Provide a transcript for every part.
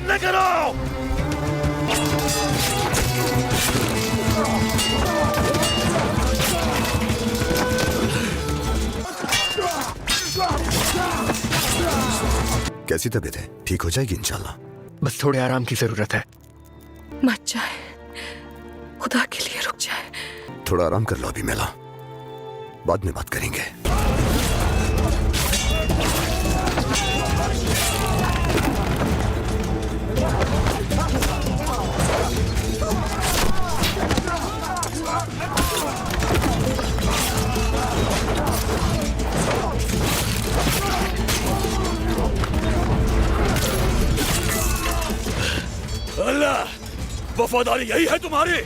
सामने करो। कैसी तबीयत है? ठीक हो जाएगी इंशाल्लाह। बस थोड़े आराम की जरूरत है। मत जाए, खुदा के लिए रुक जाए। थोड़ा आराम कर लो अभी मेला, बाद में बात करेंगे। अल्लाह, वफादारी यही है तुम्हारी?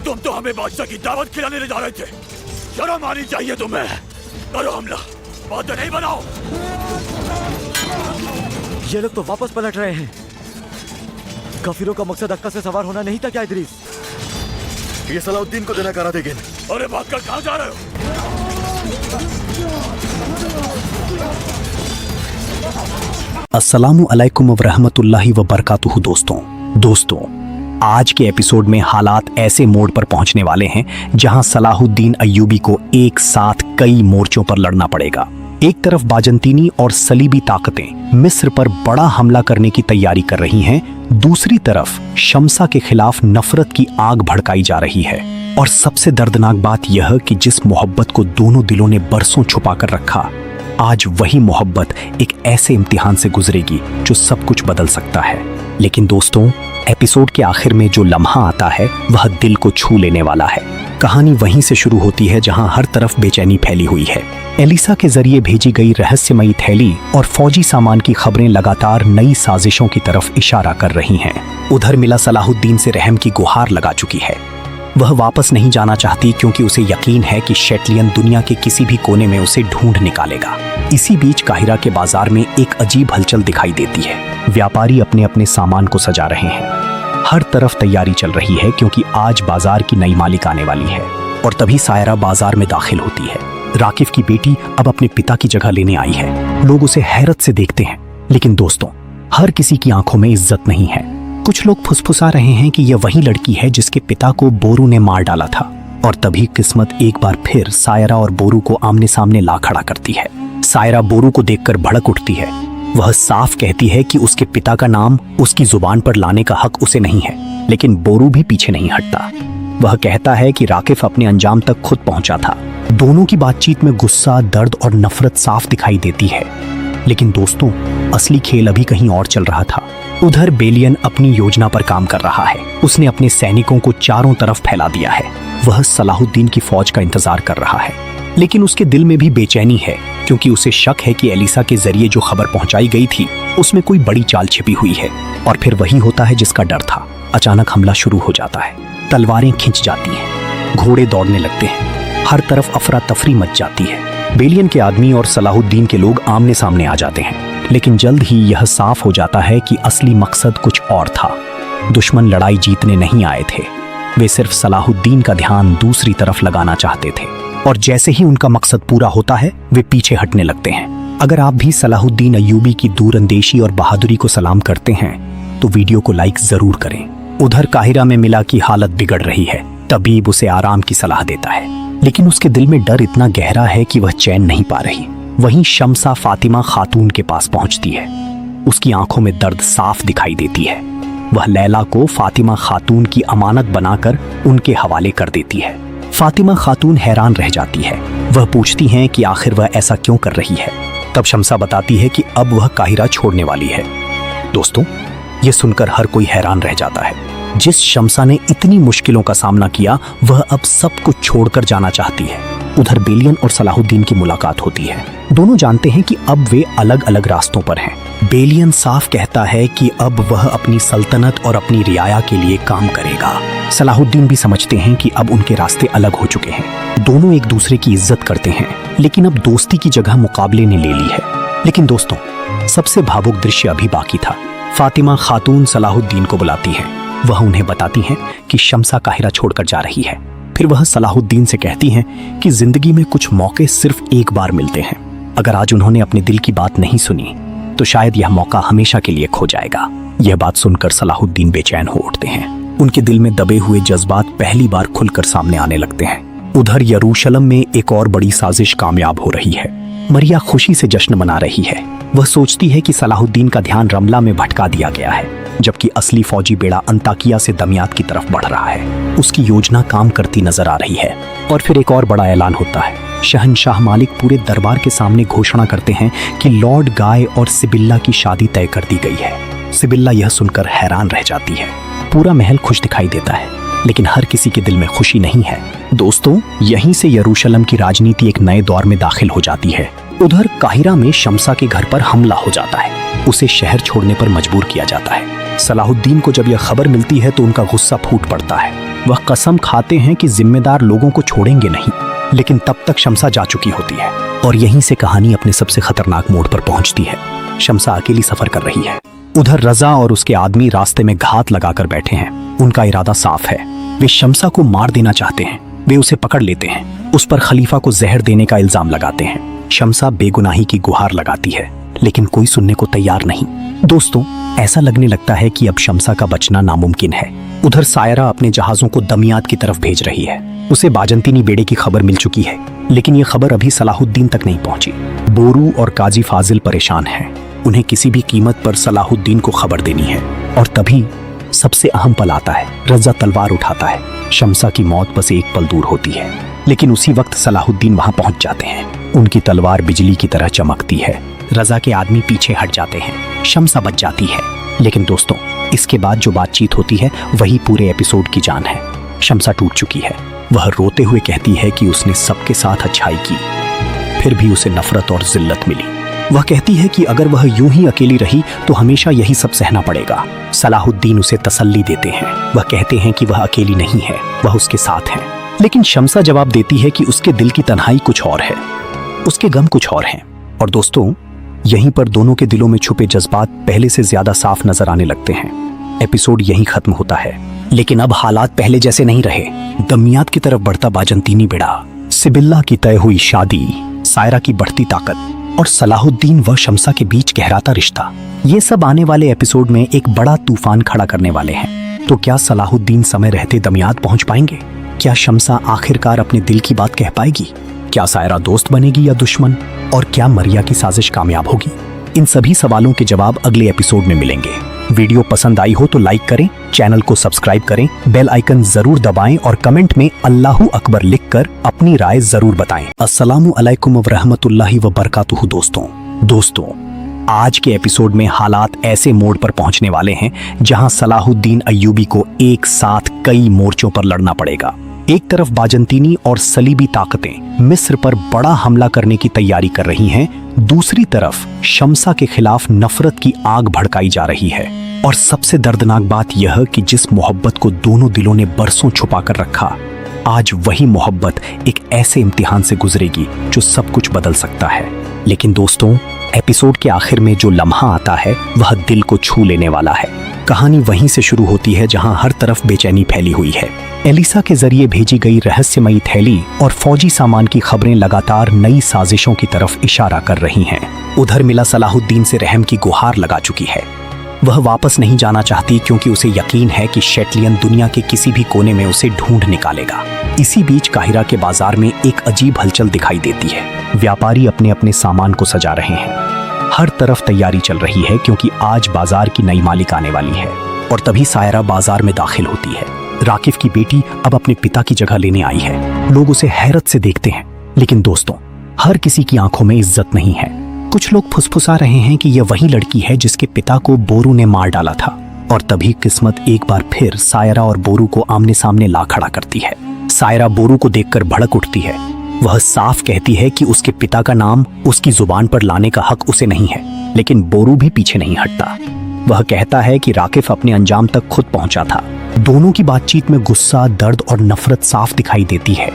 तुम तो हमें बादशाह की दावत खिलाने ले जा रहे थे। शर्म आनी चाहिए तुम्हें। करो हमला, बातें नहीं बनाओ। ये लोग तो वापस पलट रहे हैं। काफिरों का मकसद अक्का से सवार होना नहीं था क्या इदरीस? ये सलाहुद्दीन को देना करा देंगे। अरे भागकर कहाँ जा रहे हो? अस्सलामु अलैकुम व रहमतुल्लाहि व बरकातुहू। दोस्तों आज के एपिसोड में हालात ऐसे मोड़ पर पहुंचने वाले हैं जहां सलाहुद्दीन अय्यूबी को एक साथ कई मोर्चों पर लड़ना पड़ेगा। एक तरफ बाजंतीनी और सलीबी ताकतें मिस्र पर बड़ा हमला करने की तैयारी कर रही हैं, दूसरी तरफ शमसा के खिलाफ नफरत की आग भड़काई जा रही है। और सबसे दर्दनाक बात यह कि जिस मोहब्बत को दोनों दिलों ने बरसों छुपा कर रखा, आज वही मोहब्बत एक ऐसे इम्तिहान से गुजरेगी जो सब कुछ बदल सकता है। लेकिन दोस्तों, एपिसोड के आखिर में जो लम्हा आता है वह दिल को छू लेने वाला है। कहानी वहीं से शुरू होती है जहां हर तरफ बेचैनी फैली हुई है। एलिसा के जरिए भेजी गई रहस्यमयी थैली और फौजी सामान की खबरें लगातार नई साजिशों की तरफ इशारा कर रही हैं। उधर मिला सलाहुद्दीन से रहम की गुहार लगा चुकी है। वह वापस नहीं जाना चाहती क्योंकि उसे यकीन है कि शेटलियन दुनिया के किसी भी कोने में उसे ढूंढ निकालेगा। इसी बीच काहिरा के बाजार में एक अजीब हलचल दिखाई देती है। व्यापारी अपने अपने सामान को सजा रहे हैं। हर तरफ तैयारी चल रही है क्योंकि आज बाजार की नई मालिक आने वाली है। और तभी सायरा बाजार में दाखिल होती है। राकिफ की बेटी अब अपने पिता की जगह लेने आई है। लोग उसे हैरत से देखते हैं, लेकिन दोस्तों, हर किसी की आंखों में इज्जत नहीं है। कुछ लोग फुसफुसा रहे हैं कि यह वही लड़की है जिसके पिता को बोरू ने मार डाला था। और तभी किस्मत एक बार फिर सायरा और बोरू को आमने सामने ला खड़ा करती है। सायरा बोरू को देखकर भड़क उठती है। वह साफ कहती है कि उसके पिता का नाम उसकी जुबान पर लाने का हक उसे नहीं है, लेकिन बोरू भी पीछे नहीं हटता। वह कहता है कि राकिफ अपने अंजाम तक खुद पहुंचा था। दोनों की बातचीत में गुस्सा, दर्द और नफरत साफ दिखाई देती है। लेकिन दोस्तों, असली खेल अभी कहीं और चल रहा था। उधर बेलियन अपनी योजना पर काम कर रहा है। उसने अपने सैनिकों को चारों तरफ फैला दिया है। वह सलाहुद्दीन की फौज का इंतजार कर रहा है, लेकिन उसके दिल में भी बेचैनी है क्योंकि उसे शक है कि एलिसा के जरिए जो खबर पहुंचाई गई थी उसमें कोई बड़ी चाल छिपी हुई है। और फिर वही होता है जिसका डर था। अचानक हमला शुरू हो जाता है। तलवारें खिंच जाती हैं, घोड़े दौड़ने लगते हैं, हर तरफ अफरा तफरी मच जाती है। बेलियन के आदमी और सलाहुद्दीन के लोग आमने सामने आ जाते हैं, लेकिन जल्द ही यह साफ हो जाता है कि असली मकसद कुछ और था। दुश्मन लड़ाई जीतने नहीं आए थे, वे सिर्फ सलाहुद्दीन का ध्यान दूसरी तरफ लगाना चाहते थे। और जैसे ही उनका मकसद पूरा होता है, वे पीछे हटने लगते हैं। अगर आप भी सलाहुद्दीन अय्यूबी की दूरंदेशी और बहादुरी को सलाम करते हैं तो वीडियो को लाइक जरूर करें। उधर काहिरा में मिला की हालत बिगड़ रही है। तबीब उसे आराम की सलाह देता है, लेकिन उसके दिल में डर इतना गहरा है कि वह चैन नहीं पा रही। वहीं शमसा फातिमा खातून के पास पहुंचती है। उसकी आंखों में दर्द साफ दिखाई देती है। वह लैला को फातिमा खातून की अमानत बनाकर उनके हवाले कर देती है। फातिमा खातून हैरान रह जाती है। वह पूछती हैं कि आखिर वह ऐसा क्यों कर रही है। तब शमसा बताती है कि अब वह काहिरा छोड़ने वाली है। दोस्तों, यह सुनकर हर कोई हैरान रह जाता है। जिस शमसा ने इतनी मुश्किलों का सामना किया, वह अब सब कुछ छोड़कर जाना चाहती है। उधर बेलियन और सलाहुद्दीन की मुलाकात होती है। दोनों जानते हैं कि अब वे अलग अलग रास्तों पर हैं। बेलियन साफ कहता है कि अब वह अपनी सल्तनत और अपनी रियाया के लिए काम करेगा। सलाहुद्दीन भी समझते हैं कि अब उनके रास्ते अलग हो चुके हैं। दोनों एक दूसरे की इज्जत करते हैं, लेकिन अब दोस्ती की जगह मुकाबले ने ले ली है। लेकिन दोस्तों, सबसे भावुक दृश्य अभी बाकी था। फातिमा खातून सलाहुद्दीन को बुलाती है। वह उन्हें बताती हैं कि शमसा काहिरा छोड़कर जा रही है। फिर वह सलाहुद्दीन से कहती हैं कि जिंदगी में कुछ मौके सिर्फ एक बार मिलते हैं। अगर आज उन्होंने अपने दिल की बात नहीं सुनी तो शायद यह मौका हमेशा के लिए खो जाएगा। यह बात सुनकर सलाहुद्दीन बेचैन हो उठते हैं। उनके दिल में दबे हुए जज्बात पहली बार खुलकर सामने आने लगते हैं। उधर यरूशलेम में एक और बड़ी साजिश कामयाब हो रही है। मरिया खुशी से जश्न मना रही है। वह सोचती है कि सलाहुद्दीन का ध्यान रमला में भटका दिया गया है, जबकि असली फौजी बेड़ा अंताकिया से दमियात की तरफ बढ़ रहा है। उसकी योजना काम करती नजर आ रही है। और फिर एक और बड़ा ऐलान होता है। शहंशाह मालिक पूरे दरबार के सामने घोषणा करते हैं कि लॉर्ड गाय और सिबिल्ला की शादी तय कर दी गई है। सिबिल्ला यह सुनकर हैरान रह जाती है। पूरा महल खुश दिखाई देता है, लेकिन हर किसी के दिल में खुशी नहीं है। दोस्तों, यहीं से यरूशलेम की राजनीति एक नए दौर में दाखिल हो जाती है। उधर काहिरा में शम्सा के घर पर हमला हो जाता है। उसे शहर छोड़ने पर मजबूर किया जाता है। सलाहुद्दीन को जब यह खबर मिलती है तो उनका गुस्सा फूट पड़ता है। वह कसम खाते हैं कि जिम्मेदार लोगों को छोड़ेंगे नहीं, लेकिन तब तक शम्सा जा चुकी होती है। और यहीं से कहानी अपने सबसे खतरनाक मोड़ पर पहुंचती है। शम्सा अकेली सफर कर रही है। उधर रजा और उसके आदमी रास्ते में घात लगाकर बैठे हैं। उनका इरादा साफ है, वे शम्सा को मार देना चाहते हैं। वे उसे पकड़ लेते हैं। उस पर खलीफा को जहर देने का इल्जाम लगाते हैं। शम्सा बेगुनाही की गुहार लगाती है, लेकिन कोई सुनने को तैयार नहीं। दोस्तों, ऐसा लगने लगता है कि अब शम्सा का बचना नामुमकिन है। उधर सायरा अपने जहाजों को दमियात की तरफ भेज रही है। उसे बाजंतीनी बेड़े की खबर मिल चुकी है, लेकिन यह खबर अभी सलाहुद्दीन तक नहीं पहुंची। बोरू और काजी फाजिल परेशान हैं। उन्हें किसी भी कीमत पर सलाहुद्दीन को खबर देनी है। और तभी सबसे अहम पल आता है। रजा तलवार उठाता है। शम्सा की मौत बस एक पल दूर होती है, लेकिन उसी वक्त सलाहुद्दीन वहां पहुंच जाते हैं। उनकी तलवार बिजली की तरह चमकती है। रजा के आदमी पीछे हट जाते हैं। शम्सा बच जाती है। लेकिन दोस्तों, इसके बाद जो बातचीत होती है वही पूरे एपिसोड की जान है। शम्सा टूट चुकी है। वह रोते हुए कहती है कि उसने सबके साथ अच्छाई की, फिर भी उसे नफरत और जिल्लत मिली। वह कहती है कि अगर वह यूं ही अकेली रही तो हमेशा यही सब सहना पड़ेगा। सलाहुद्दीन उसे तसल्ली देते हैं। वह कहते हैं कि वह अकेली नहीं है, वह उसके साथ है। लेकिन शम्सा जवाब देती है कि उसके दिल की तन्हाई कुछ और है, उसके गम कुछ और हैं। और दोस्तों, यहीं पर दोनों के दिलों में छुपे जज्बात पहले से ज्यादा साफ नजर आने लगते हैं। एपिसोड यहीं खत्म होता है, लेकिन अब हालात पहले जैसे नहीं रहे। दमियात की तरफ बढ़ता बाजंतीनी बेड़ा, सिबिल्ला की तय हुई शादी, सायरा की बढ़ती ताकत और सलाहुद्दीन व शम्सा के बीच गहराता रिश्ता, ये सब आने वाले एपिसोड में एक बड़ा तूफान खड़ा करने वाले हैं। तो क्या सलाहुद्दीन समय रहते दमियात पहुंच पाएंगे? क्या शम्सा आखिरकार अपने दिल की बात कह पाएगी? क्या सायरा दोस्त बनेगी या दुश्मन? और क्या मरिया की साजिश कामयाब होगी? इन सभी सवालों के जवाब अगले एपिसोड में मिलेंगे। वीडियो पसंद आई हो तो लाइक करें, चैनल को सब्सक्राइब करें, बेल आइकन जरूर दबाएं और कमेंट में अल्लाहू अकबर लिखकर अपनी राय जरूर बताएं। अस्सलामु अलैकुम व रहमतुल्लाहि व बरकातुहू। दोस्तों, आज के एपिसोड में हालात ऐसे मोड़ पर पहुंचने वाले हैं जहां सलाहुद्दीन अय्यूबी को एक साथ कई मोर्चों पर लड़ना पड़ेगा। एक तरफ बाजंतीनी और सलीबी ताकतें मिस्र पर बड़ा हमला करने की तैयारी कर रही हैं, दूसरी तरफ शम्सा के खिलाफ नफरत की आग भड़काई जा रही है। और सबसे दर्दनाक बात यह कि जिस मोहब्बत को दोनों दिलों ने बरसों छुपा कर रखा, आज वही मोहब्बत एक ऐसे इम्तिहान से गुजरेगी जो सब कुछ बदल सकता है। लेकिन दोस्तों, एपिसोड के आखिर में जो लम्हा आता है वह दिल को छू लेने वाला है। कहानी वहीं से शुरू होती है जहां हर तरफ बेचैनी फैली हुई है। एलिसा के जरिए भेजी गई रहस्यमयी थैली और फौजी सामान की खबरें लगातार नई साजिशों की तरफ इशारा कर रही हैं। उधर मिला सलाहुद्दीन से रहम की गुहार लगा चुकी है। वह वापस नहीं जाना चाहती क्योंकि उसे यकीन है कि शेटलियन दुनिया के किसी भी कोने में उसे ढूंढ निकालेगा। इसी बीच काहिरा के बाजार में एक अजीब हलचल दिखाई देती है। व्यापारी अपने अपने सामान को सजा रहे हैं। हर तरफ तैयारी चल रही है क्योंकि आज बाजार की नई मालिक आने वाली है। और तभी सायरा बाजार में दाखिल होती है। राकिफ की बेटी अब अपने पिता की जगह लेने आई है। लोग उसे हैरत से देखते हैं। लेकिन दोस्तों, हर किसी की आंखों में इज्जत नहीं है। कुछ लोग फुसफुसा रहे हैं कि यह वही लड़की है जिसके पिता को बोरू ने मार डाला था। और तभी किस्मत एक बार फिर सायरा और बोरू को आमने सामने ला खड़ा करती है। सायरा बोरू को देखकर भड़क उठती है। वह साफ कहती है कि उसके पिता का नाम उसकी जुबान पर लाने का हक उसे नहीं है। लेकिन बोरू भी पीछे नहीं हटता। वह कहता है कि राकिफ अपने अंजाम तक खुद पहुंचा था। दोनों की बातचीत में गुस्सा, दर्द और नफरत साफ दिखाई देती है।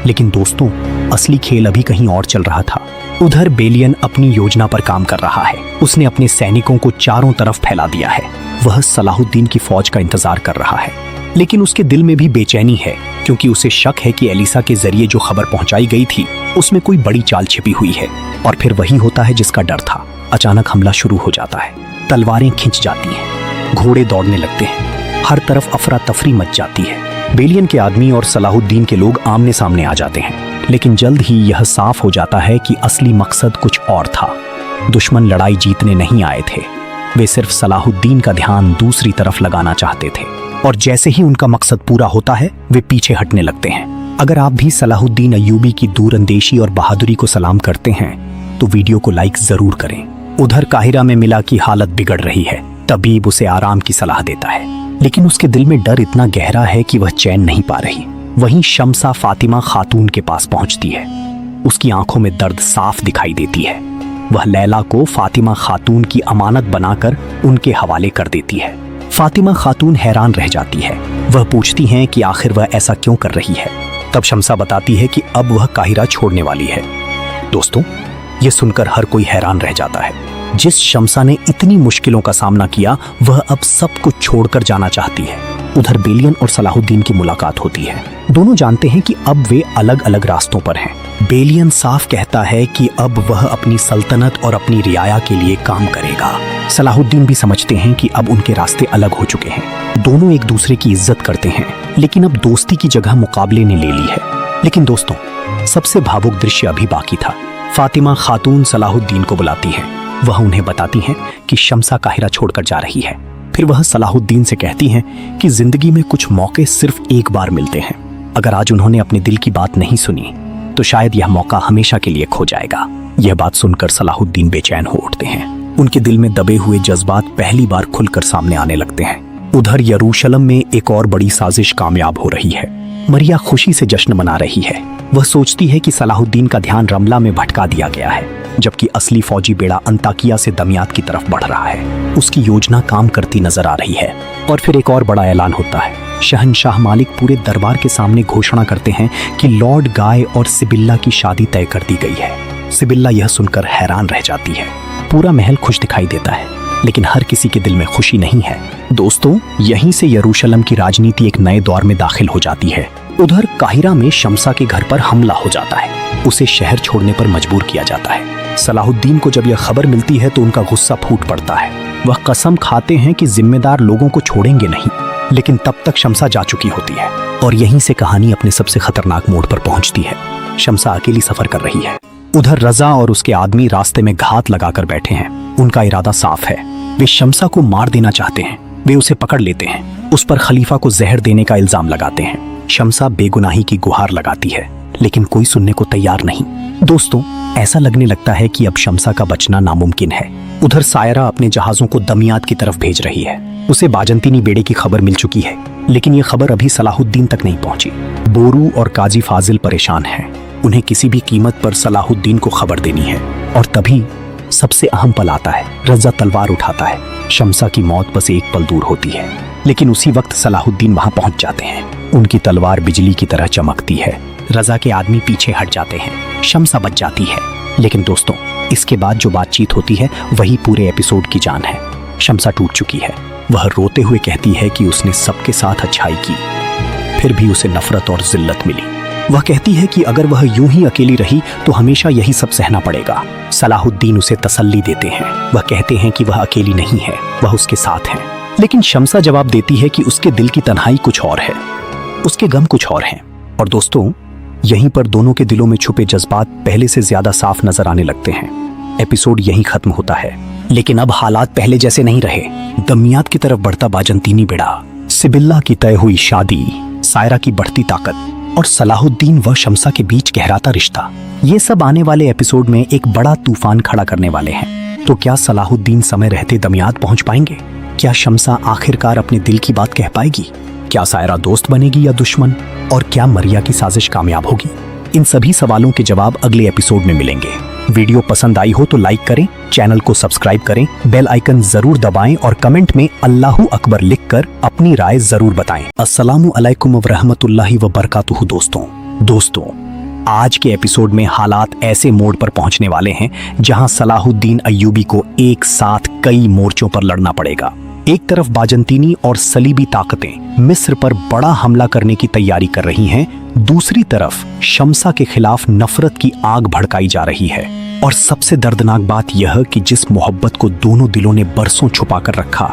लेकिन दोस्तों, असली खेल अभी कहीं और चल रहा था। उधर बेलियन अपनी योजना पर काम कर रहा है। उसने अपने सैनिकों को चारों तरफ फैला दिया है। वह सलाहुद्दीन की फौज का इंतजार कर रहा है। लेकिन उसके दिल में भी बेचैनी है, क्योंकि उसे शक है कि एलिसा के जरिए जो खबर पहुंचाई गई थी उसमें कोई बड़ी चाल छिपी हुई है। और फिर वही होता है जिसका डर था। अचानक हमला शुरू हो जाता है, तलवारें खिंच जाती हैं, घोड़े दौड़ने लगते हैं, हर तरफ अफरा तफरी मच जाती है। बेलियन के आदमी और सलाहुद्दीन के लोग आमने सामने आ जाते हैं, लेकिन जल्द ही यह साफ हो जाता है कि असली मकसद कुछ और था। दुश्मन लड़ाई जीतने नहीं आए थे, वे सिर्फ सलाहुद्दीन का ध्यान दूसरी तरफ लगाना चाहते थे। और जैसे ही उनका मकसद पूरा होता है वे पीछे हटने लगते हैं। अगर आप भी सलाहुद्दीन अय्यूबी की दूरंदेशी और बहादुरी को सलाम करते हैं तो वीडियो को लाइक जरूर करें। उधर काहिरा में मिला की हालत बिगड़ रही है। तबीब उसे आराम की सलाह देता है, लेकिन उसके दिल में डर इतना गहरा है कि वह चैन नहीं पा रही। वहीं शम्सा फातिमा खातून के पास पहुंचती है। उसकी आंखों में दर्द साफ दिखाई देती है। वह लैला को फातिमा खातून की अमानत बनाकर उनके हवाले कर देती है। फातिमा खातून हैरान रह जाती है। वह पूछती हैं कि आखिर वह ऐसा क्यों कर रही है। तब शम्सा बताती है कि अब वह काहिरा छोड़ने वाली है। दोस्तों, यह सुनकर हर कोई हैरान रह जाता है। जिस शम्सा ने इतनी मुश्किलों का सामना किया वह अब सब कुछ छोड़कर जाना चाहती है। उधर बेलियन और सलाहुद्दीन की मुलाकात होती है। दोनों जानते हैं कि अब वे अलग अलग रास्तों पर हैं। बेलियन साफ कहता है कि अब वह अपनी सल्तनत और अपनी रियाया के लिए काम करेगा। सलाहुद्दीन भी समझते हैं कि अब उनके रास्ते अलग हो चुके हैं। दोनों एक दूसरे की इज्जत करते हैं, लेकिन अब दोस्ती की जगह मुकाबले ने ले ली है। लेकिन दोस्तों, सबसे भावुक दृश्य अभी बाकी था। फातिमा खातून सलाहुद्दीन को बुलाती है। वह उन्हें बताती हैं कि शम्सा काहिरा छोड़कर जा रही है। फिर वह सलाहुद्दीन से कहती हैं कि जिंदगी में कुछ मौके सिर्फ एक बार मिलते हैं। अगर आज उन्होंने अपने दिल की बात नहीं सुनी तो शायद यह मौका हमेशा के लिए खो जाएगा। यह बात सुनकर सलाहुद्दीन बेचैन हो उठते हैं। उनके दिल में दबे हुए जज्बात पहली बार खुलकर सामने आने लगते हैं। उधर यरूशलेम में एक और बड़ी साजिश कामयाब हो रही है। मरिया खुशी से जश्न मना रही है। वह सोचती है कि सलाहुद्दीन का ध्यान रमला में भटका दिया गया है, जबकि असली फौजी बेड़ा अंताकिया से दमियात की तरफ बढ़ रहा है। उसकी योजना काम करती नजर आ रही है। और फिर एक और बड़ा ऐलान होता है। शहनशाह मालिक पूरे दरबार के सामने घोषणा करते हैं कि लॉर्ड गाय और सिबिल्ला की शादी तय कर दी गई है। सिबिल्ला यह सुनकर हैरान रह जाती है। पूरा महल खुश दिखाई देता है, लेकिन हर किसी के दिल में खुशी नहीं है। दोस्तों, यहीं से यरूशलेम की राजनीति एक नए दौर में दाखिल हो जाती है। उधर काहिरा में शम्सा के घर पर हमला हो जाता है। उसे शहर छोड़ने पर मजबूर किया जाता है। सलाहुद्दीन को जब यह खबर मिलती है तो उनका गुस्सा फूट पड़ता है। वह कसम खाते हैं कि जिम्मेदार लोगों को छोड़ेंगे नहीं, लेकिन तब तक शम्सा जा चुकी होती है। और यहीं से कहानी अपने सबसे खतरनाक मोड़ पर पहुंचती है। शम्सा अकेली सफर कर रही है। उधर रजा और उसके आदमी रास्ते में घात लगाकर बैठे हैं। उनका इरादा साफ है, वे शम्सा को मार देना चाहते हैं। वे उसे पकड़ लेते हैं, उस पर खलीफा को जहर देने का इल्जाम लगाते हैं। शम्सा बेगुनाही की गुहार लगाती है, लेकिन कोई सुनने को तैयार नहीं। दोस्तों, ऐसा लगने लगता है कि अब शम्सा का बचना नामुमकिन है। उधर सायरा अपने जहाजों को दमियात की तरफ भेज रही है। उसे बाजंतीनी बेड़े की खबर मिल चुकी है, लेकिन यह खबर अभी सलाहुद्दीन तक नहीं पहुंची। बोरू और काजी फाजिल परेशान हैं। उन्हें किसी भी कीमत पर सलाहुद्दीन को खबर देनी है। और तभी सबसे अहम पल आता है। रजा तलवार उठाता है। शम्सा की मौत बस एक पल दूर होती है, लेकिन उसी वक्त सलाहुद्दीन वहां पहुंच जाते हैं। उनकी तलवार बिजली की तरह चमकती है। रजा के आदमी पीछे हट जाते हैं। शम्सा बच जाती है। लेकिन दोस्तों, इसके बाद जो बातचीत होती है वही पूरे एपिसोड की जान है। शम्सा टूट चुकी है। वह रोते हुए कहती है कि उसने सबके साथ अच्छाई की, फिर भी उसे नफरत और जिल्लत मिली। वह कहती है कि अगर वह यूं ही अकेली रही तो हमेशा यही सब सहना पड़ेगा। सलाहुद्दीन उसे तसल्ली देते हैं। वह कहते हैं कि वह अकेली नहीं है, वह उसके साथ है। लेकिन शम्सा जवाब देती है कि उसके दिल की तन्हाई कुछ और है, उसके गम कुछ और हैं। और दोस्तों, यहीं पर दोनों के दिलों में छुपे जज्बात पहले से ज्यादा साफ नजर आने लगते हैं। एपिसोड यहीं खत्म होता है, लेकिन अब हालात पहले जैसे नहीं रहे। दमियात की तरफ बढ़ता बाजंतीनी बेड़ा, सिबिल्ला की तय हुई शादी, सायरा की बढ़ती ताकत और सलाहुद्दीन व शम्सा के बीच गहराता रिश्ता, ये सब आने वाले एपिसोड में एक बड़ा तूफान खड़ा करने वाले हैं। तो क्या सलाहुद्दीन समय रहते दमियात पहुंच पाएंगे? क्या शम्सा आखिरकार अपने दिल की बात कह पाएगी? क्या सायरा दोस्त बनेगी या दुश्मन? और क्या मरिया की साजिश कामयाब होगी? इन सभी सवालों के जवाब अगले एपिसोड में मिलेंगे। वीडियो पसंद आई हो तो लाइक करें, चैनल को सब्सक्राइब करें, बेल आइकन जरूर दबाएं और कमेंट में अल्लाहू अकबर लिखकर अपनी राय जरूर बताएं। अस्सलामु अलैकुम व रहमतुल्लाहि व बरकातुहू। दोस्तों, आज के एपिसोड में हालात ऐसे मोड़ पर पहुंचने वाले हैं जहां सलाहुद्दीन अय्यूबी को एक साथ कई मोर्चों पर लड़ना पड़ेगा। एक तरफ बाजंतीनी और सलीबी ताकतें मिस्र पर बड़ा हमला करने की तैयारी कर रही हैं, दूसरी तरफ शमसा के खिलाफ नफरत की आग भड़काई जा रही है। और सबसे दर्दनाक बात यह कि जिस मोहब्बत को दोनों दिलों ने बरसों छुपा कर रखा,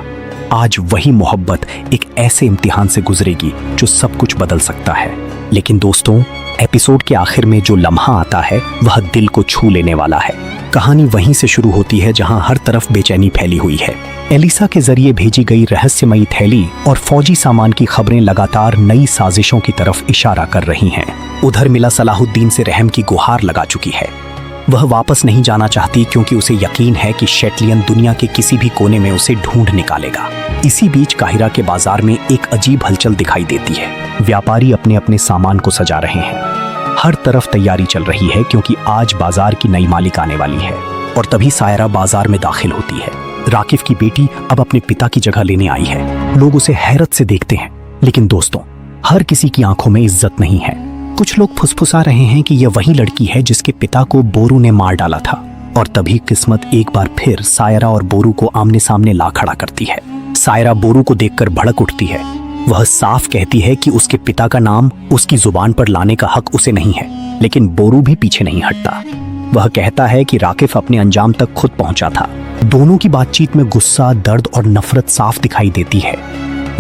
आज वही मोहब्बत एक ऐसे इम्तिहान से गुजरेगी जो सब कुछ बदल सकता है। लेकिन दोस्तों, एपिसोड के आखिर में जो लम्हा आता है वह दिल को छू लेने वाला है। कहानी वहीं से शुरू होती है जहां हर तरफ बेचैनी फैली हुई है। एलिसा के जरिए भेजी गई रहस्यमयी थैली और फौजी सामान की खबरें लगातार नई साजिशों की तरफ इशारा कर रही हैं। उधर मिला सलाहुद्दीन से रहम की गुहार लगा चुकी है। वह वापस नहीं जाना चाहती क्योंकि उसे यकीन है कि शेटलियन दुनिया के किसी भी कोने में उसे ढूंढ निकालेगा। इसी बीच काहिरा के बाजार में एक अजीब हलचल दिखाई देती है। व्यापारी अपने अपने सामान को सजा रहे हैं। हर तरफ तैयारी चल रही है क्योंकि आज बाजार की नई मालिक आने वाली है। और तभी सायरा बाजार में दाखिल होती है। राकिफ की बेटी अब अपने पिता की जगह लेने आई है। लोग उसे हैरत से देखते हैं, लेकिन दोस्तों, हर किसी की आंखों में इज्जत नहीं है। कुछ लोग फुसफुसा रहे हैं कि यह वही लड़की है जिसके पिता को बोरू ने मार डाला था। और तभी किस्मत एक बार फिर सायरा और बोरू को आमने सामने ला खड़ा करती है। सायरा बोरू को देखकर भड़क उठती है। वह साफ कहती है कि उसके पिता का नाम उसकी जुबान पर लाने का हक उसे नहीं है, लेकिन बोरू भी पीछे नहीं हटता। वह कहता है कि राकिफ अपने अंजाम तक खुद पहुंचा था। दोनों की बातचीत में गुस्सा, दर्द और नफरत साफ दिखाई देती है।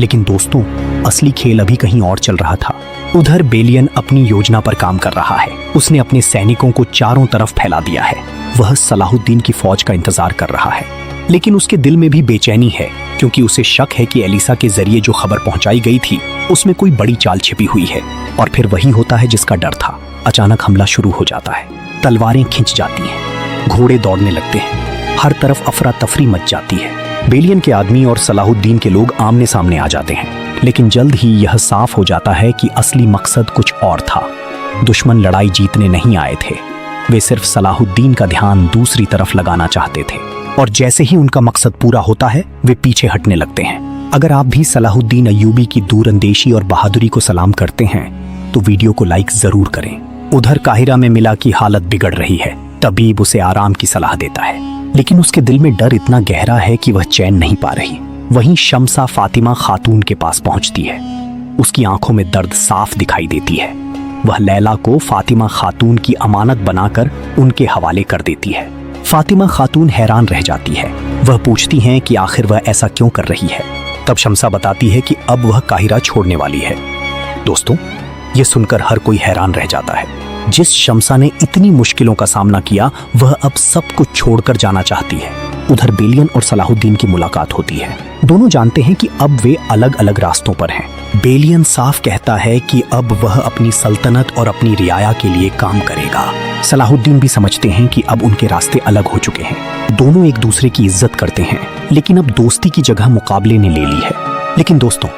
लेकिन दोस्तों, असली खेल अभी कहीं और चल रहा था। उधर बेलियन अपनी योजना पर काम कर रहा है। उसने अपने सैनिकों को चारों तरफ फैला दिया है। वह सलाहुद्दीन की फौज का इंतजार कर रहा है, लेकिन उसके दिल में भी बेचैनी है क्योंकि उसे शक है कि एलिसा के जरिए जो खबर पहुंचाई गई थी उसमें कोई बड़ी चाल छिपी हुई है। और फिर वही होता है जिसका डर था। अचानक हमला शुरू हो जाता है। तलवारें खिंच जाती हैं, घोड़े दौड़ने लगते हैं, हर तरफ अफरा तफरी मच जाती है। बेलियन के आदमी और सलाहुद्दीन के लोग आमने सामने आ जाते हैं, लेकिन जल्द ही यह साफ हो जाता है कि असली मकसद कुछ और था। दुश्मन लड़ाई जीतने नहीं आए थे, वे सिर्फ सलाहुद्दीन का ध्यान दूसरी तरफ लगाना चाहते थे। और जैसे ही उनका मकसद पूरा होता है, वे पीछे हटने लगते हैं। अगर आप भी सलाहुद्दीन अय्यूबी की दूरंदेशी और बहादुरी को सलाम करते हैं तो वीडियो को लाइक जरूर करें। उधर काहिरा में मिला की हालत बिगड़ रही है। तबीब उसे आराम की सलाह देता है, लेकिन उसके दिल में डर इतना गहरा है कि वह चैन नहीं पा रही। वहीं शमसा फातिमा खातून के पास पहुंचती है। उसकी आंखों में दर्द साफ दिखाई देती है। वह लैला को फातिमा खातून की अमानत बनाकर उनके हवाले कर देती है। फातिमा खातून हैरान रह जाती है। वह पूछती हैं कि आखिर वह ऐसा क्यों कर रही है। तब शमसा बताती है कि अब वह काहिरा छोड़ने वाली है। दोस्तों, यह सुनकर हर कोई हैरान रह जाता है। जिस शमसा ने इतनी मुश्किलों का सामना किया, वह अब सब कुछ छोड़कर जाना चाहती है। उधर बेलियन और सलाहुद्दीन की मुलाकात होती है। दोनों जानते हैं कि अब वे अलग अलग रास्तों पर हैं। बेलियन साफ कहता है कि अब वह अपनी सल्तनत और अपनी रियाया के लिए काम करेगा। सलाहुद्दीन भी समझते हैं कि अब उनके रास्ते अलग हो चुके हैं। दोनों एक दूसरे की इज्जत करते हैं, लेकिन अब दोस्ती की जगह मुकाबले ने ले ली है। लेकिन दोस्तों,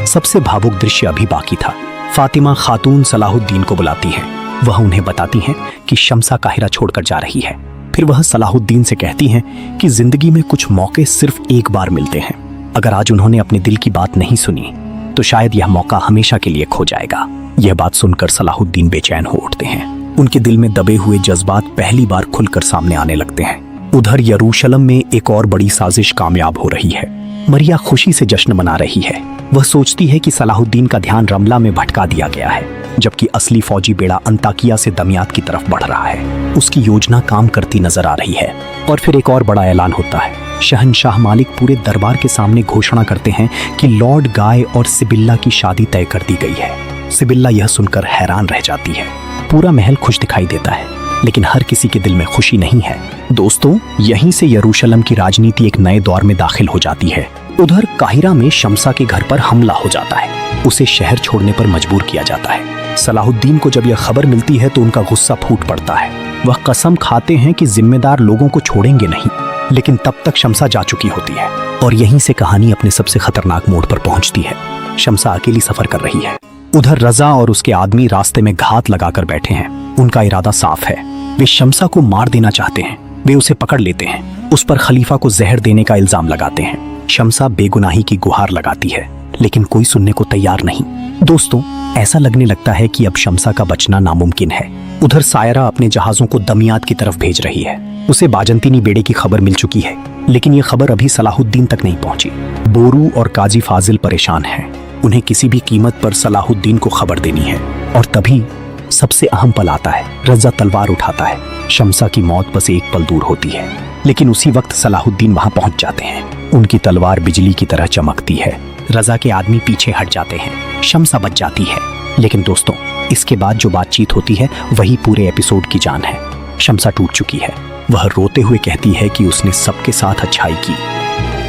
सबसे भावुक दृश्य अभी बाकी था। फातिमा खातून सलाहुद्दीन को बुलाती है। वह उन्हें बताती हैं कि शमसा काहिरा छोड़कर जा रही है। फिर वह सलाहुद्दीन से कहती हैं कि जिंदगी में कुछ मौके सिर्फ एक बार मिलते हैं। अगर आज उन्होंने अपने दिल की बात नहीं सुनी तो शायद यह मौका हमेशा के लिए खो जाएगा। यह बात सुनकर सलाहुद्दीन बेचैन हो उठते हैं। उनके दिल में दबे हुए जज्बात पहली बार खुलकर सामने आने लगते हैं। उधर यरूशलम में एक और बड़ी साजिश कामयाब हो रही है। मरिया खुशी से जश्न मना रही है। वह सोचती है कि सलाहुद्दीन का ध्यान रमला में भटका दिया गया है, जबकि असली फौजी बेड़ा अंताकिया से दमियात की तरफ बढ़ रहा है। उसकी योजना काम करती नजर आ रही है। और फिर एक और बड़ा ऐलान होता है। शहंशाह मालिक पूरे दरबार के सामने घोषणा करते हैं कि लॉर्ड गाय और सिबिल्ला की शादी तय कर दी गई है। सिबिल्ला यह सुनकर हैरान रह जाती है। पूरा महल खुश दिखाई देता है, लेकिन हर किसी के दिल में खुशी नहीं है। दोस्तों, यहीं से यरूशलम की राजनीति एक नए दौर में दाखिल हो जाती है। उधर काहिरा में शमसा के घर पर हमला हो जाता है। उसे शहर छोड़ने पर मजबूर किया जाता है। सलाहुद्दीन को जब यह खबर मिलती है तो उनका गुस्सा फूट पड़ता है। वह कसम खाते हैं कि जिम्मेदार लोगों को छोड़ेंगे नहीं, लेकिन तब तक शमसा जा चुकी होती है। और यहीं से कहानी अपने सबसे खतरनाक मोड़ पर पहुंचती है। शमसा अकेली सफर कर रही है। उधर रजा और उसके आदमी रास्ते में घात लगाकर बैठे हैं। उनका इरादा साफ है। वे शमसा को मार देना चाहते हैं। वे उसे पकड़ लेते हैं। उस पर खलीफा को जहर देने का इल्जाम लगाते हैं। शमसा बेगुनाही की गुहार लगाती है, लेकिन कोई सुनने को तैयार नहीं। दोस्तों, ऐसा लगने लगता है कि अब शमसा का बचना नामुमकिन है। उधर सायरा अपने जहाजों को दमियात की तरफ भेज रही है। उसे बाजंतीनी बेड़े की खबर मिल चुकी है, लेकिन यह खबर अभी सलाहुद्दीन तक नहीं पहुंची। बोरू और काजी फाजिल परेशान हैं। उन्हें किसी भी कीमत पर सलाहुद्दीन को खबर देनी है। और तभी सबसे अहम पल आता है। रजा तलवार उठाता है। शम्सा की मौत बस एक पल दूर होती है, लेकिन उसी वक्त सलाहुद्दीन वहां पहुंच जाते हैं। उनकी तलवार बिजली की तरह चमकती है। रजा के आदमी पीछे हट जाते हैं। शम्सा बच जाती है। लेकिन दोस्तों, इसके बाद जो बातचीत होती है वही पूरे एपिसोड की जान है। शम्सा टूट चुकी है। वह रोते हुए कहती है कि उसने सबके साथ अच्छाई की,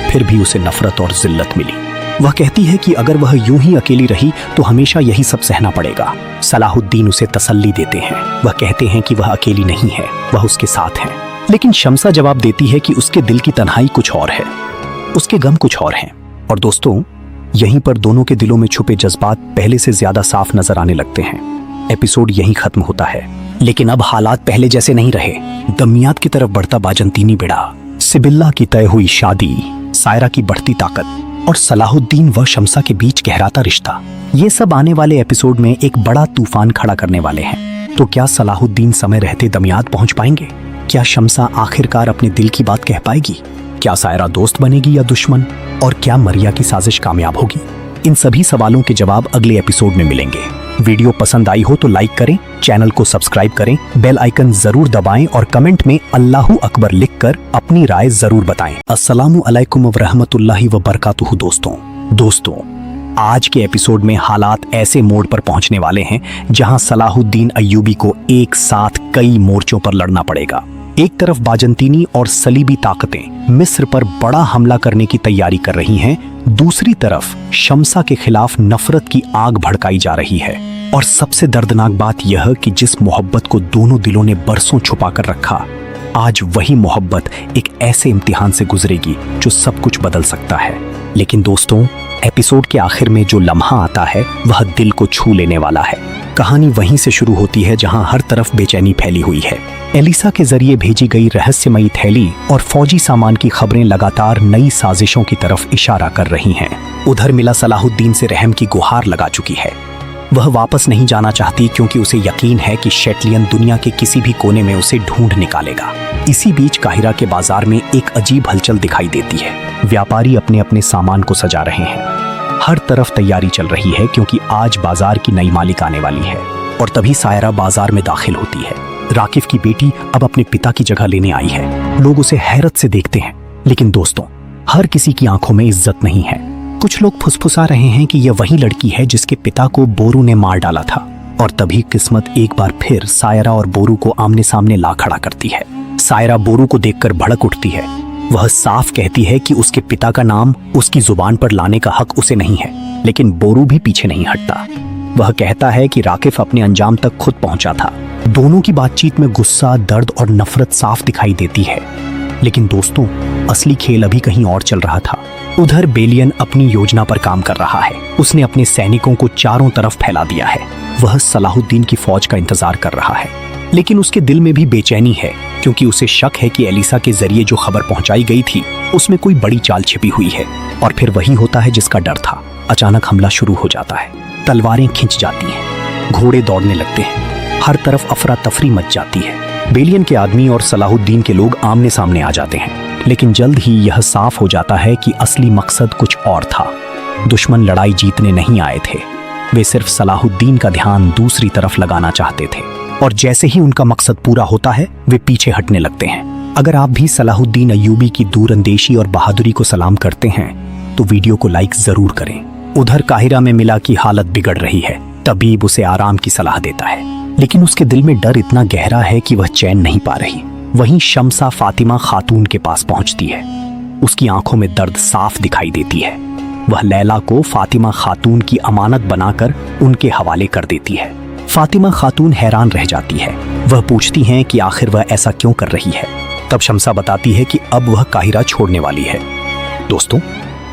फिर भी उसे नफरत और जिल्लत मिली। वह कहती है कि अगर वह यूं ही अकेली रही तो हमेशा यही सब सहना पड़ेगा। सलाहुद्दीन उसे तसल्ली देते हैं। वह कहते हैं कि वह अकेली नहीं है, वह उसके साथ है। लेकिन शम्सा जवाब देती है कि उसके दिल की तन्हाई कुछ और है, उसके गम कुछ और हैं। और दोस्तों, यहीं पर दोनों के दिलों में छुपे जज्बात पहले से ज्यादा साफ नजर आने लगते हैं। एपिसोड यहीं खत्म होता है, लेकिन अब हालात पहले जैसे नहीं रहे। दमियात की तरफ बढ़ता बाजंतीनी बेड़ा, सिबिल्ला की तय हुई शादी, सायरा की बढ़ती ताकत और सलाहुद्दीन व शम्सा के बीच गहराता रिश्ता, ये सब आने वाले एपिसोड में एक बड़ा तूफान खड़ा करने वाले हैं। तो क्या सलाहुद्दीन समय रहते दमियात पहुंच पाएंगे? क्या शम्सा आखिरकार अपने दिल की बात कह पाएगी? क्या सायरा दोस्त बनेगी या दुश्मन? और क्या मरिया की साजिश कामयाब होगी? इन सभी सवालों के जवाब अगले एपिसोड में मिलेंगे। वीडियो पसंद आई हो तो लाइक करें, चैनल को सब्सक्राइब करें, बेल आइकन जरूर दबाएं और कमेंट में अल्लाहू अकबर लिखकर अपनी राय जरूर बताएं। अस्सलामु अलैकुम व रहमतुल्लाहि व बरकातुहू। दोस्तों, आज के एपिसोड में हालात ऐसे मोड़ पर पहुंचने वाले हैं जहां सलाहुद्दीन अय्यूबी को एक साथ कई मोर्चों पर लड़ना पड़ेगा। एक तरफ बाजंतीनी और सलीबी ताकतें मिस्र पर बड़ा हमला करने की तैयारी कर रही हैं, दूसरी तरफ शम्सा के खिलाफ नफरत की आग भड़काई जा रही है। और सबसे दर्दनाक बात यह कि जिस मोहब्बत को दोनों दिलों ने बरसों छुपा कर रखा, आज वही मोहब्बत एक ऐसे इम्तिहान से गुजरेगी जो सब कुछ बदल सकता है। लेकिन दोस्तों, एपिसोड के आखिर में जो लम्हा आता है वह दिल को छू लेने वाला है। कहानी वहीं से शुरू होती है जहां हर तरफ बेचैनी फैली हुई है। एलिसा के जरिए भेजी गई रहस्यमयी थैली और फौजी सामान की खबरें लगातार नई साजिशों की तरफ इशारा कर रही हैं। उधर मिला सलाहुद्दीन से रहम की गुहार लगा चुकी है। वह वापस नहीं जाना चाहती क्योंकि उसे यकीन है कि शेटलियन दुनिया के किसी भी कोने में उसे ढूंढ निकालेगा। इसी बीच काहिरा के बाजार में एक अजीब हलचल दिखाई देती है। व्यापारी अपने अपने सामान को सजा रहे हैं। हर तरफ तैयारी चल रही है क्योंकि आज बाजार की नई मालिक आने वाली है। और तभी सायरा बाजार में दाखिल होती है। राकिफ की बेटी अब अपने पिता की जगह लेने आई है। लोग उसे हैरत से देखते हैं। लेकिन दोस्तों, हर किसी की आंखों में इज्जत नहीं है। कुछ लोग फुसफुसा रहे हैं कि यह वही लड़की है जिसके पिता को बोरू ने मार डाला था। और तभी किस्मत एक बार फिर सायरा और बोरू को आमने सामने ला खड़ा करती है। सायरा बोरू को देखकर भड़क उठती है। वह साफ कहती है कि उसके पिता का नाम उसकी जुबान पर लाने का हक उसे नहीं है। लेकिन बोरू भी पीछे नहीं हटता। वह कहता है कि राकिफ अपने अंजाम तक खुद पहुंचा था। दोनों की बातचीत में गुस्सा, दर्द और नफरत साफ दिखाई देती है। लेकिन दोस्तों, असली खेल अभी कहीं और चल रहा था। उधर बेलियन अपनी योजना पर काम कर रहा है। उसने अपने सैनिकों को चारों तरफ फैला दिया है। वह सलाहुद्दीन की फौज का इंतजार कर रहा है। लेकिन उसके दिल में भी बेचैनी है क्योंकि उसे शक है कि एलिसा के जरिए जो खबर पहुंचाई गई थी उसमें कोई बड़ी चाल छिपी हुई है। और फिर वही होता है जिसका डर था। अचानक हमला शुरू हो जाता है। तलवारें खिंच जाती हैं, घोड़े दौड़ने लगते हैं, हर तरफ अफरा तफरी मच जाती है। बेलियन के आदमी और सलाहुद्दीन के लोग आमने सामने आ जाते हैं। लेकिन जल्द ही यह साफ हो जाता है कि असली मकसद कुछ और था। दुश्मन लड़ाई जीतने नहीं आए थे, वे सिर्फ सलाहुद्दीन का ध्यान दूसरी तरफ लगाना चाहते थे। और जैसे ही उनका मकसद पूरा होता है वे पीछे हटने लगते हैं। अगर आप भी सलाहुद्दीन अय्यूबी की दूरंदेशी और बहादुरी को सलाम करते हैं तो वीडियो को लाइक जरूर करें। उधर काहिरा में मिला की हालत बिगड़ रही है। तबीब उसे आराम की सलाह देता है, लेकिन उसके दिल में डर इतना गहरा है कि वह चैन नहीं पा रही। वहीं शम्सा फातिमा खातून के पास पहुंचती है। उसकी आंखों में दर्द साफ दिखाई देती है। वह लैला को फातिमा खातून की अमानत बनाकर उनके हवाले कर देती है। फातिमा खातून हैरान रह जाती है। वह पूछती हैं कि आखिर वह ऐसा क्यों कर रही है। तब शम्सा बताती है कि अब वह काहिरा छोड़ने वाली है। दोस्तों,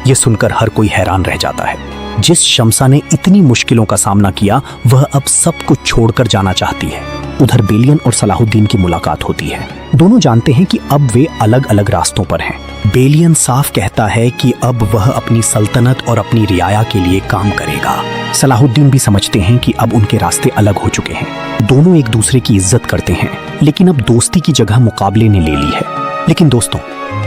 यह सुनकर हर कोई हैरान रह जाता है। जिस शम्सा ने इतनी मुश्किलों का सामना किया वह अब सब कुछ छोड़कर जाना चाहती है। उधर बेलियन और सलाहुद्दीन की मुलाकात होती है। दोनों जानते हैं कि अब वे अलग अलग रास्तों पर हैं। बेलियन साफ कहता है कि अब वह अपनी सल्तनत और अपनी रियाया के लिए काम करेगा। सलाहुद्दीन भी समझते हैं कि अब उनके रास्ते अलग हो चुके हैं। दोनों एक दूसरे की इज्जत करते हैं, लेकिन अब दोस्ती की जगह मुकाबले ने ले ली है। लेकिन दोस्तों,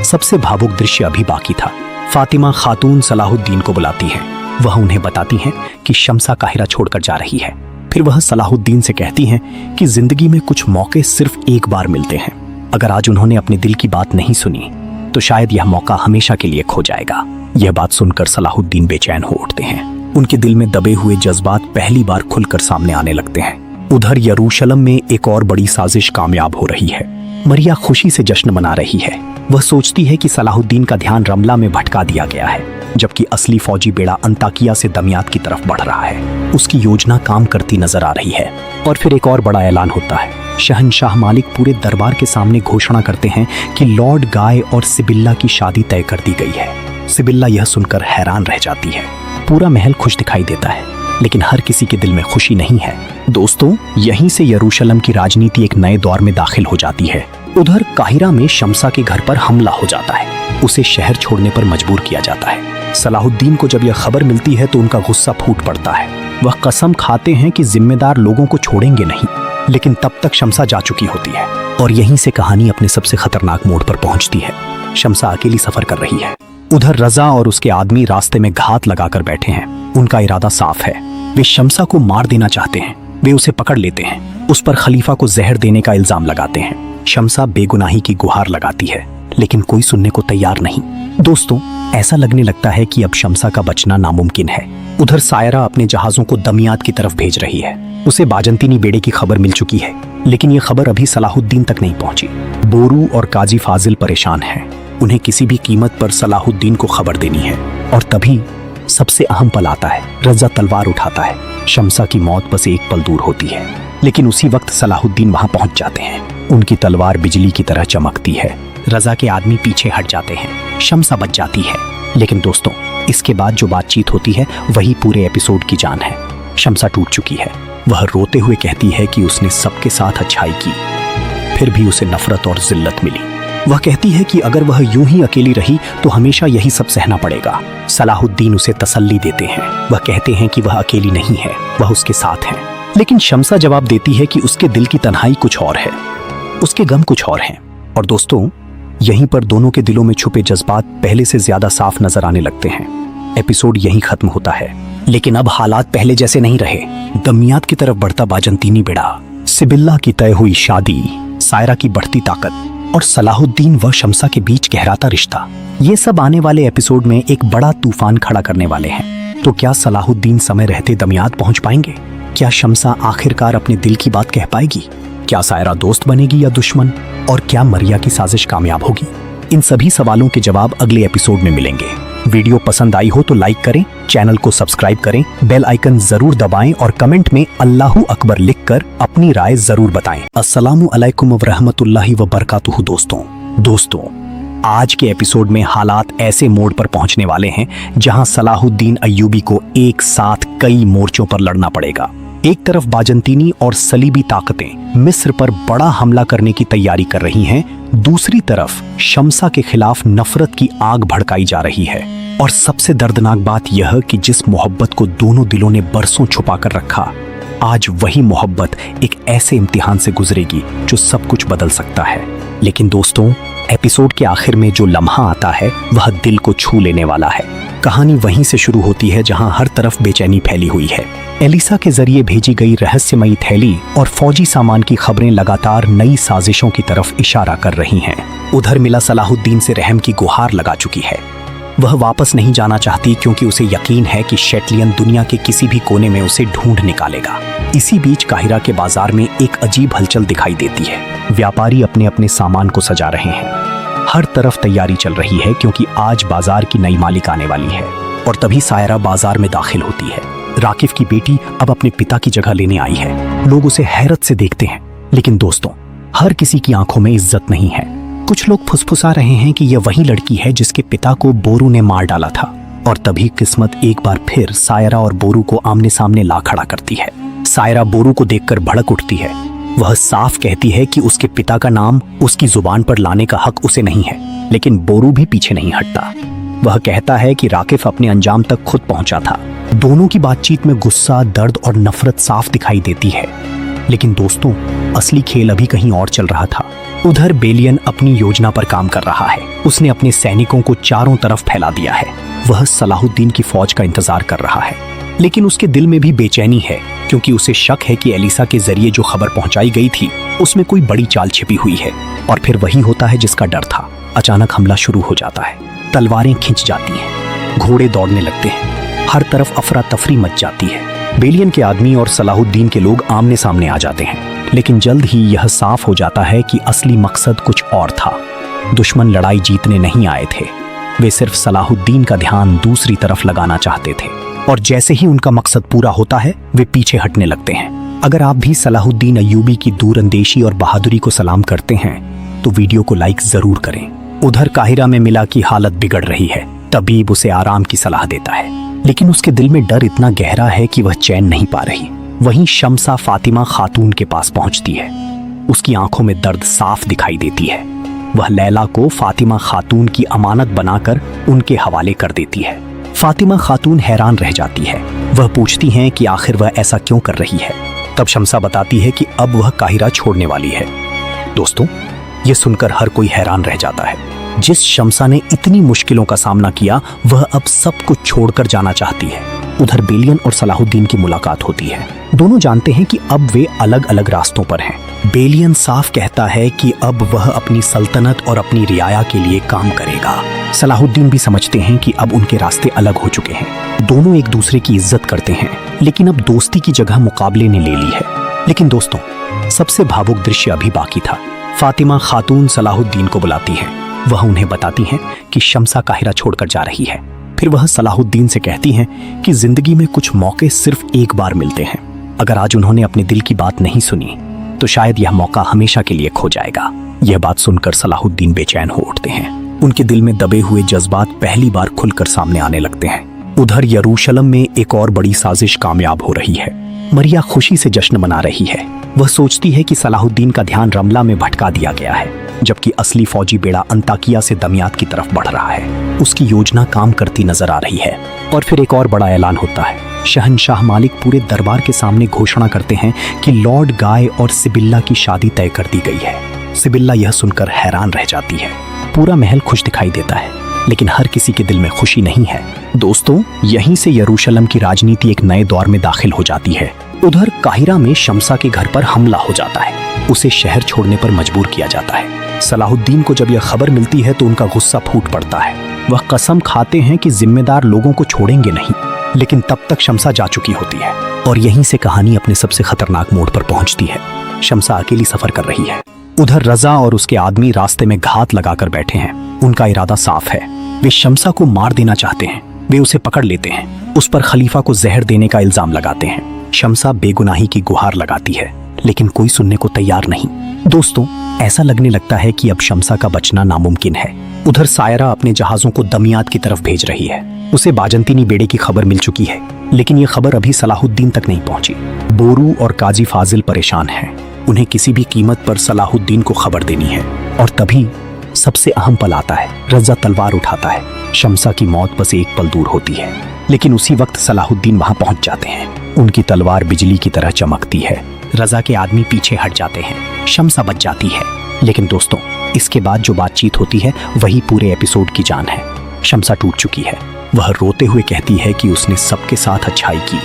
सबसे भावुक दृश्य अभी बाकी था। फातिमा खातून सलाहुद्दीन को बुलाती हैं। वह उन्हें बताती हैं कि शम्सा काहिरा छोड़कर जा रही है। फिर वह सलाहुद्दीन से कहती हैं कि जिंदगी में कुछ मौके सिर्फ एक बार मिलते हैं। अगर आज उन्होंने अपने दिल की बात नहीं सुनी तो शायद यह मौका हमेशा के लिए खो जाएगा। यह बात सुनकर सलाहुद्दीन बेचैन हो उठते हैं। उनके दिल में दबे हुए जज्बात पहली बार खुलकर सामने आने लगते हैं। उधर यरूशलम में एक और बड़ी साजिश कामयाब हो रही है। मरिया खुशी से जश्न मना रही है। वह सोचती है कि सलाहुद्दीन का ध्यान रमला में भटका दिया गया है, जबकि असली फौजी बेड़ा अंताकिया से दमियात की तरफ बढ़ रहा है। उसकी योजना काम करती नजर आ रही है। और फिर एक और बड़ा ऐलान होता है। शहंशाह मालिक पूरे दरबार के सामने घोषणा करते हैं कि लॉर्ड गाय और सिबिल्ला की शादी तय कर दी गई है। सिबिल्ला यह सुनकर हैरान रह जाती है। पूरा महल खुश दिखाई देता है, लेकिन हर किसी के दिल में खुशी नहीं है। दोस्तों, यहीं से यरूशलम की राजनीति एक नए दौर में दाखिल हो जाती है। उधर काहिरा में शम्सा के घर पर हमला हो जाता है। उसे शहर छोड़ने पर मजबूर किया जाता है। सलाहुद्दीन को जब यह खबर मिलती है तो उनका गुस्सा फूट पड़ता है। वह कसम खाते हैं कि जिम्मेदार लोगों को छोड़ेंगे नहीं, लेकिन तब तक शम्सा जा चुकी होती है। और यहीं से कहानी अपने सबसे खतरनाक मोड़ पर पहुंचती है। शम्सा अकेली सफर कर रही है। उधर रजा और उसके आदमी रास्ते में घात लगाकर बैठे हैं। उनका इरादा साफ है। वे शम्सा को मार देना चाहते हैं। वे उसे पकड़ लेते हैं। उस पर खलीफा को जहर देने का इल्जाम लगाते हैं। शम्सा बेगुनाही की गुहार लगाती है, लेकिन कोई सुनने को तैयार नहीं। दोस्तों, ऐसा लगने लगता है कि अब शम्सा का बचना नामुमकिन है। उधर सायरा अपने जहाजों को दमियात की तरफ भेज रही है। उसे बाजंतीनी बेड़े की खबर मिल चुकी है, लेकिन यह खबर अभी सलाहुद्दीन तक नहीं पहुंची। बोरू और काजी फाजिल परेशान हैं। उन्हें किसी भी कीमत पर सलाहुद्दीन को खबर देनी है। और तभी सबसे अहम पल आता है। रजा तलवार उठाता है। शम्सा की मौत बस एक पल दूर होती है, लेकिन उसी वक्त सलाहुद्दीन वहां पहुंच जाते हैं। उनकी तलवार बिजली की तरह चमकती है। रजा के आदमी पीछे हट जाते हैं। शम्सा बच जाती है। लेकिन दोस्तों, इसके बाद जो बातचीत होती है वही पूरे एपिसोड की जान है। शम्सा टूट चुकी है। वह रोते हुए कहती है कि उसने सबके साथ अच्छाई की, फिर भी उसे नफरत और जिल्लत मिली। वह कहती है कि अगर वह यूं ही अकेली रही तो हमेशा यही सब सहना पड़ेगा। सलाहुद्दीन उसे तसल्ली देते हैं। वह कहते हैं कि वह अकेली नहीं है, वह उसके साथ है। लेकिन शम्सा जवाब देती है कि उसके दिल की तन्हाई कुछ और है, उसके गम कुछ और हैं। और दोस्तों, यहीं पर दोनों के दिलों में छुपे जज्बात पहले से ज्यादा साफ नजर आने लगते हैं। एपिसोड यहीं खत्म होता है, लेकिन अब हालात पहले जैसे नहीं रहे। दमियात की तरफ बढ़ता बाजंतीनी बेड़ा, सिबिल्ला की तय हुई शादी, सायरा की बढ़ती ताकत और सलाहुद्दीन व शम्सा के बीच गहराता रिश्ता, ये सब आने वाले एपिसोड में एक बड़ा तूफान खड़ा करने वाले हैं। तो क्या सलाहुद्दीन समय रहते दमियात पहुंच पाएंगे? क्या शम्सा आखिरकार अपने दिल की बात कह पाएगी? क्या सायरा दोस्त बनेगी या दुश्मन? और क्या मरिया की साजिश कामयाब होगी? इन सभी सवालों के जवाब अगले एपिसोड में मिलेंगे। वीडियो पसंद आई हो तो लाइक करें, चैनल को सब्सक्राइब करें, बेल आइकन जरूर दबाएं और कमेंट में अल्लाहू अकबर लिखकर अपनी राय जरूर बताएं। अस्सलामु अलैकुम व रहमतुल्लाहि व बरकातुहू। दोस्तों, आज के एपिसोड में हालात ऐसे मोड़ पर पहुंचने वाले हैं जहां सलाहुद्दीन अय्यूबी को एक साथ कई मोर्चों पर लड़ना पड़ेगा। एक तरफ बाजंतीनी और सलीबी ताकतें मिस्र पर बड़ा हमला करने की तैयारी कर रही हैं, दूसरी तरफ शम्सा के खिलाफ नफरत की आग भड़काई जा रही है। और सबसे दर्दनाक बात यह कि जिस मोहब्बत को दोनों दिलों ने बरसों छुपा कर रखा, आज वही मोहब्बत एक ऐसे इम्तिहान से गुजरेगी जो सब कुछ बदल सकता है। लेकिन दोस्तों, एपिसोड के आखिर में जो लम्हा आता है वह दिल को छू लेने वाला है। कहानी वहीं से शुरू होती है जहां हर तरफ बेचैनी फैली हुई है। एलिसा के जरिए भेजी गई रहस्यमयी थैली और फौजी सामान की खबरें लगातार नई साजिशों की तरफ इशारा कर रही हैं। उधर मिला सलाहुद्दीन से रहम की गुहार लगा चुकी है। वह वापस नहीं जाना चाहती क्योंकि उसे यकीन है कि शेटलियन दुनिया के किसी भी कोने में उसे ढूंढ निकालेगा। इसी बीच काहिरा के बाजार में एक अजीब हलचल दिखाई देती है। व्यापारी अपने अपने सामान को सजा रहे हैं। हर तरफ तैयारी चल रही है क्योंकि आज बाजार की नई मालिक आने वाली है। और तभी सायरा बाजार में दाखिल होती है। राकिफ की बेटी अब अपने पिता की जगह लेने आई है। लोग उसे हैरत से देखते हैं। लेकिन दोस्तों, हर किसी की आंखों में इज्जत नहीं है। कुछ लोग फुसफुसा रहे हैं कि यह वही लड़की है जिसके पिता को बोरू ने मार डाला था। और तभी किस्मत एक बार फिर सायरा और बोरू को आमने सामने ला खड़ा करती है। सायरा बोरू को देखकर भड़क उठती है। वह साफ कहती है कि उसके पिता का नाम उसकी जुबान पर लाने का हक उसे नहीं है। लेकिन बोरू भी पीछे नहीं हटता। वह कहता है कि राकिफ अपने अंजाम तक खुद पहुंचा था। दोनों की बातचीत में गुस्सा, दर्द और नफरत साफ दिखाई देती है। लेकिन दोस्तों, असली खेल अभी कहीं और चल रहा था। उधर बेलियन अपनी योजना पर काम कर रहा है। उसने अपने सैनिकों को चारों तरफ फैला दिया है। वह सलाहुद्दीन की फौज का इंतजार कर रहा है, लेकिन उसके दिल में भी बेचैनी है, क्योंकि उसे शक है कि एलिसा के जरिए जो खबर पहुंचाई गई थी उसमें कोई बड़ी चाल छिपी हुई है। और फिर वही होता है जिसका डर था। अचानक हमला शुरू हो जाता है। तलवारें खिंच जाती हैं, घोड़े दौड़ने लगते हैं, हर तरफ अफरा तफरी मच जाती है। बेलियन के आदमी और सलाहुद्दीन के लोग आमने सामने आ जाते हैं, लेकिन जल्द ही यह साफ हो जाता है कि असली मकसद कुछ और था। दुश्मन लड़ाई जीतने नहीं आए थे, वे सिर्फ सलाहुद्दीन का ध्यान दूसरी तरफ लगाना चाहते थे। और जैसे ही उनका मकसद पूरा होता है, वे पीछे हटने लगते हैं। अगर आप भी सलाहुद्दीन अय्यूबी की दूरंदेशी और बहादुरी को सलाम करते हैं तो वीडियो को लाइक जरूर करें। उधर काहिरा में मिला की हालत बिगड़ रही है। तबीब उसे आराम की सलाह देता है, लेकिन उसके दिल में डर इतना गहरा है कि वह चैन नहीं पा रही। वहीं शम्सा फातिमा खातून के पास पहुंचती है। उसकी आंखों में दर्द साफ दिखाई देती है। वह लैला को फातिमा खातून की अमानत बनाकर उनके हवाले कर देती है। फातिमा खातून हैरान रह जाती है। वह पूछती हैं कि आखिर वह ऐसा क्यों कर रही है। तब शम्सा बताती है कि अब वह काहिरा छोड़ने वाली है। दोस्तों, यह सुनकर हर कोई हैरान रह जाता है। जिस शम्सा ने इतनी मुश्किलों का सामना किया, वह अब सब कुछ छोड़कर जाना चाहती है। उधर बेलियन और सलाहुद्दीन की मुलाकात होती है। दोनों जानते हैं कि अब वे अलग अलग रास्तों पर हैं। बेलियन साफ कहता है कि अब वह अपनी सल्तनत और अपनी रियाया के लिए काम करेगा। सलाहुद्दीन भी समझते हैं कि अब उनके रास्ते अलग हो चुके हैं। दोनों एक दूसरे की इज्जत करते हैं, लेकिन अब दोस्ती की जगह मुकाबले ने ले ली है। लेकिन दोस्तों, सबसे भावुक दृश्य अभी बाकी था। फातिमा खातून सलाहुद्दीन को बुलाती है। वह उन्हें बताती हैं कि शम्सा काहिरा छोड़कर जा रही है। फिर वह सलाहुद्दीन से कहती हैं कि जिंदगी में कुछ मौके सिर्फ एक बार मिलते हैं। अगर आज उन्होंने अपने दिल की बात नहीं सुनी तो शायद यह मौका हमेशा के लिए खो जाएगा। यह बात सुनकर सलाहुद्दीन बेचैन हो उठते हैं। उनके दिल में दबे हुए जज्बात पहली बार खुलकर सामने आने लगते हैं। उधर यरूशलम में एक और बड़ी साजिश कामयाब हो रही है। मरिया खुशी से जश्न मना रही है। वह सोचती है कि सलाहुद्दीन का ध्यान रमला में भटका दिया गया है, जबकि असली फौजी बेड़ा अंताकिया से दमियात की तरफ बढ़ रहा है। उसकी योजना काम करती नजर आ रही है। और फिर एक और बड़ा ऐलान होता है। शहनशाह मालिक पूरे दरबार के सामने घोषणा करते हैं कि लॉर्ड गाय और सिबिल्ला की शादी तय कर दी गई है। सिबिल्ला यह सुनकर हैरान रह जाती है। पूरा महल खुश दिखाई देता है, लेकिन हर किसी के दिल में खुशी नहीं है। दोस्तों, यहीं से यरूशलम की राजनीति एक नए दौर में दाखिल हो जाती है। उधर काहिरा में शम्सा के घर पर हमला हो जाता है। उसे शहर छोड़ने पर मजबूर किया जाता है। सलाहुद्दीन को जब यह खबर मिलती है तो उनका गुस्सा फूट पड़ता है। वह कसम खाते हैं कि जिम्मेदार लोगों को छोड़ेंगे नहीं, लेकिन तब तक शम्सा जा चुकी होती है। और यहीं से कहानी अपने सबसे खतरनाक मोड़ पर पहुंचती है। शम्सा अकेली सफर कर रही है। उधर रजा और उसके आदमी रास्ते में घात लगाकर बैठे हैं। उनका इरादा साफ है। वे शम्सा को मार देना चाहते हैं। वे उसे पकड़ लेते हैं। उस पर खलीफा को जहर देने का इल्जाम लगाते हैं। शम्सा बेगुनाही की गुहार लगाती है, लेकिन कोई सुनने को तैयार नहीं। दोस्तों, ऐसा लगने लगता है कि अब शम्सा का बचना नामुमकिन है। उधर सायरा अपने जहाजों को दमियात की तरफ भेज रही है। उसे बाजंतीनी बेड़े की खबर मिल चुकी है, लेकिन यह खबर अभी सलाहुद्दीन तक नहीं पहुंची। बोरू और काजी फाजिल परेशान हैं। उन्हें किसी भी कीमत पर सलाहुद्दीन को खबर देनी है। और तभी सबसे अहम पल आता है। रजा तलवार उठाता है। शम्सा की मौत बस एक पल दूर होती है, लेकिन उसी वक्त सलाहुद्दीन वहां पहुंच जाते हैं। उनकी तलवार बिजली की तरह चमकती है। रजा के आदमी पीछे हट जाते हैं। शम्सा बच जाती है। लेकिन दोस्तों, इसके बाद जो बातचीत होती है वही पूरे एपिसोड की जान है। शम्सा टूट चुकी है। वह रोते हुए कहती है कि उसने सबके साथ अच्छाई की,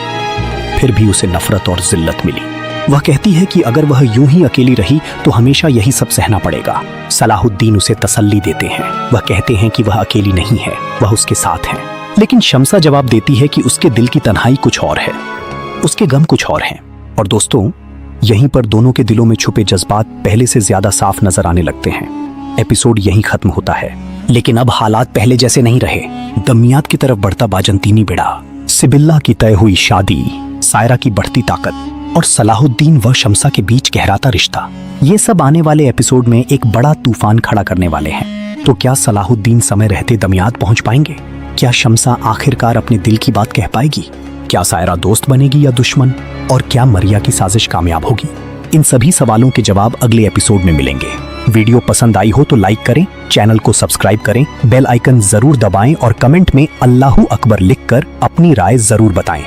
फिर भी उसे नफरत और जिल्लत मिली। वह कहती है कि अगर वह यूं ही अकेली रही तो हमेशा यही सब सहना पड़ेगा। सलाहुद्दीन उसे तसल्ली देते हैं। वह कहते हैं कि वह अकेली नहीं है, वह उसके साथ है। लेकिन शम्सा जवाब देती है कि उसके दिल की तन्हाई कुछ और है, उसके गम कुछ और हैं। और दोस्तों, यहीं पर दोनों के दिलों में छुपे जज्बात पहले से ज्यादा साफ नजर आने लगते हैं। एपिसोड यहीं खत्म होता है, लेकिन अब हालात पहले जैसे नहीं रहे। दमियात की तरफ बढ़ता बाजंतीनी बेड़ा, सिबिल्ला की तय हुई शादी, सायरा की बढ़ती ताकत और सलाहुद्दीन व शम्सा के बीच गहराता रिश्ता, ये सब आने वाले एपिसोड में एक बड़ा तूफान खड़ा करने वाले हैं। तो क्या सलाहुद्दीन समय रहते दमियात पहुंच पाएंगे? क्या शम्सा आखिरकार अपने दिल की बात कह पाएगी? क्या सायरा दोस्त बनेगी या दुश्मन? और क्या मरिया की साजिश कामयाब होगी? इन सभी सवालों के जवाब अगले एपिसोड में मिलेंगे। वीडियो पसंद आई हो तो लाइक करें, चैनल को सब्सक्राइब करें, बेल आइकन जरूर दबाएं और कमेंट में अल्लाहू अकबर लिखकर अपनी राय जरूर बताएं।